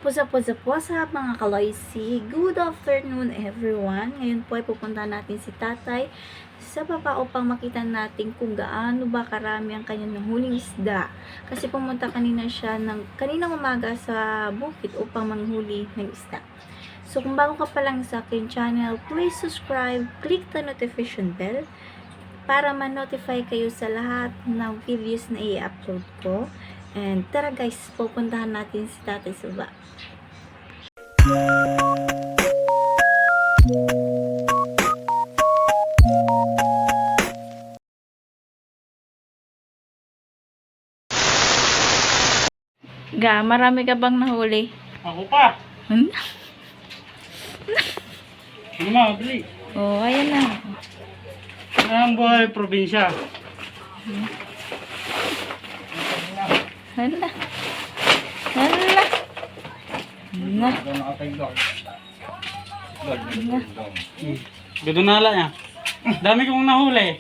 Pusa-pusa po sa mga kaloysi. Good afternoon everyone. Ngayon po ay pupunta natin si tatay sa baba upang makita natin kung gaano ba karami ang kanyang huling isda. Kasi pumunta kaninang umaga sa bukid upang manghuli ng isda. So kung bago ka pa lang sa akin channel, please subscribe, click the notification bell para ma-notify kayo sa lahat ng videos na i-upload ko. And tara guys, pupuntahan natin si tatay sa baba. Ga, marami ka bang nahuli? Ako pa. Hmm? Ano ma, bili. Oh, ayan na. Ang buhay probinsya. Hala. Hala. Na. Gadunala niya. Dami kong nahuli.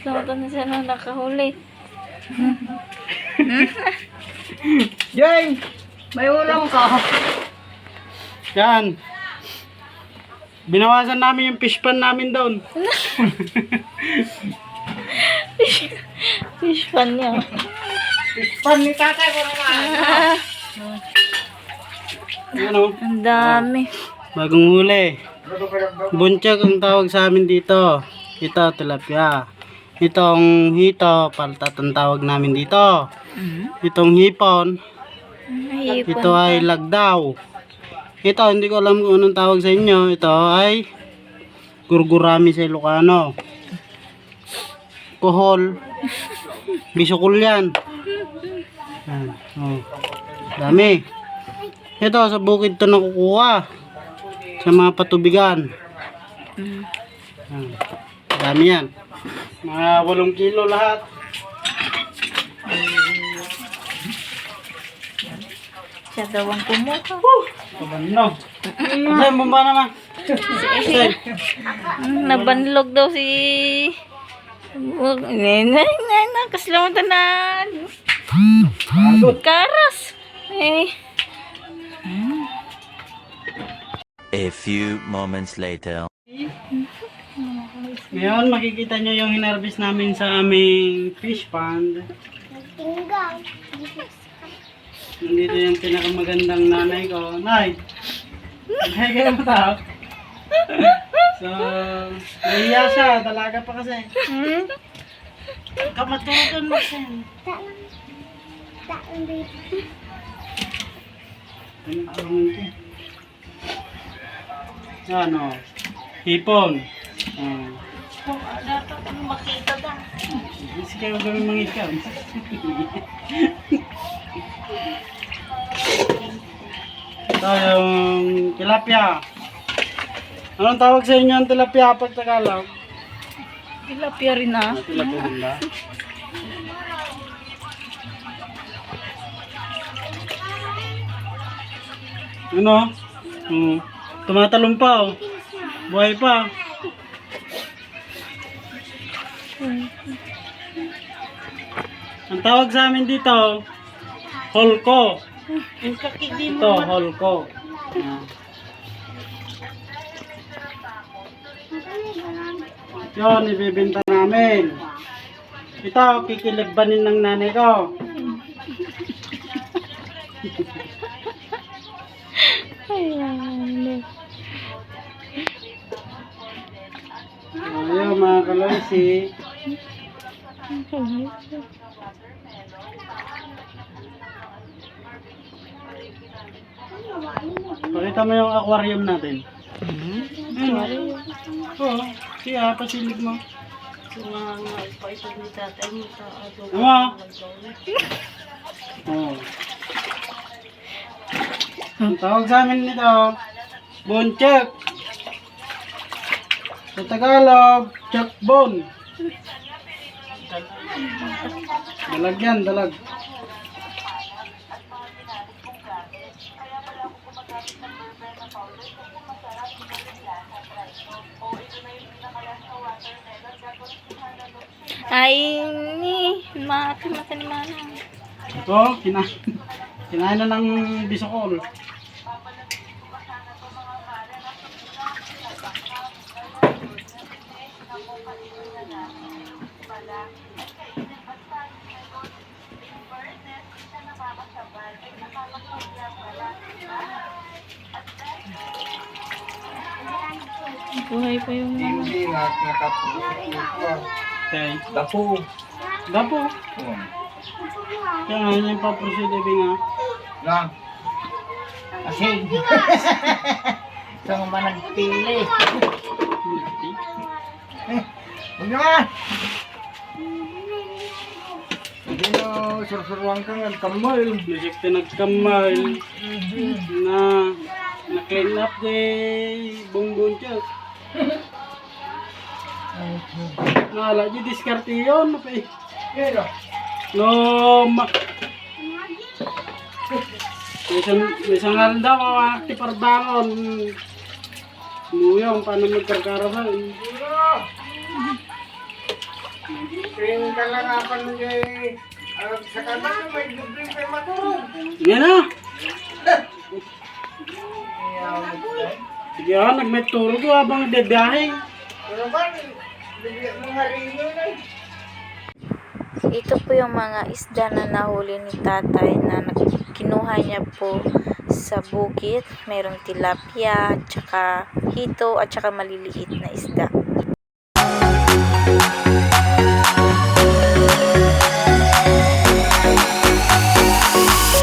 Gusto na siya na nakahuli. Jay! May ulam ka. Yan. Binawasan namin yung fish pan namin doon. Fish pan niya. Fish pan ni tatay ko naman. Ano? Ang dami. Bagong huli. Bunchag ang tawag sa amin dito. Ito, tilapia. Itong hito, paltat ang tawag namin dito. Itong hipon. Ito ay lagdaw. Ito, hindi ko alam kung anong tawag sa inyo. Ito ay gurgurami sa Ilocano. Kohol. Bisukol yan. Yan. Oh. Dami. Ito, sa bukid ito nakukuha. Sa mga patubigan. Yan. Dami yan. Mga 8 kilo lahat. Siya daw ang kumuha. Kabano. Saan mo ba naman? Nabanlog daw si... Kaslamatan na... Karas. Eh. A few moments later. Ngayon makikita nyo yung hinarvest namin sa aming fish pond. Nandito yung pinakamagandang nanay ko. Nay! Nay kayo mo tao? So, nahiya siya. Dalaga pa kasi. Kamatugan mo siya. Yan o. Hipon. Dapat makita ba? Kasi kayo gawin mga ikaw. Ito yung tilapia. Anong tawag sa inyo ang tilapia pag Tagalog? Tilapia rin ah. Tilapia din ba? Ano? Tumatalong pa oh. Buhay pa. Ang tawag sa amin dito, holko. Ito, holko. Yun, ibibenta namin. Ito, kikilagbanin ng nanay ko. Ayun mga kaloysi. Pakita mo yung aquarium natin. Aquarium? Oo. Siya, pasilip mo. Ano? Oo. Ang tawag sa amin nito, bonchek. Sa Tagalog, chakbon. Dalag yan, dalag. Ay, ni, mati ni mana. Ito, kinain. Kinain na ng bisokol. Buhay pa yung mga. Hindi nga nakapulot. Okay. Dapo. Dapo. Kaya nga yun yung paproceed nga. Lang. Asin. Saan man nagpili? Huwag naman! Hindi na sursuruan ka nga, kamay. Nasik nagkamay na na-clean up de bongbong chok. Nala, di diskarte yun. Pero, No, isang araw daw, akti parbangon. Muyong, paano magkarkarasan? kaya ka lang nga pa nung sa kanan may dubling pa matulog. Yan na. Sige ha, nagmeturo ko habang debiyahe. Pero ba, bigyan mo nga rin yun eh. Ito po yung mga isda na nahuli ni tatay na kinuha niya po sa bukid. Mayroong tilapia, tsaka hito, at tsaka maliliit na isda.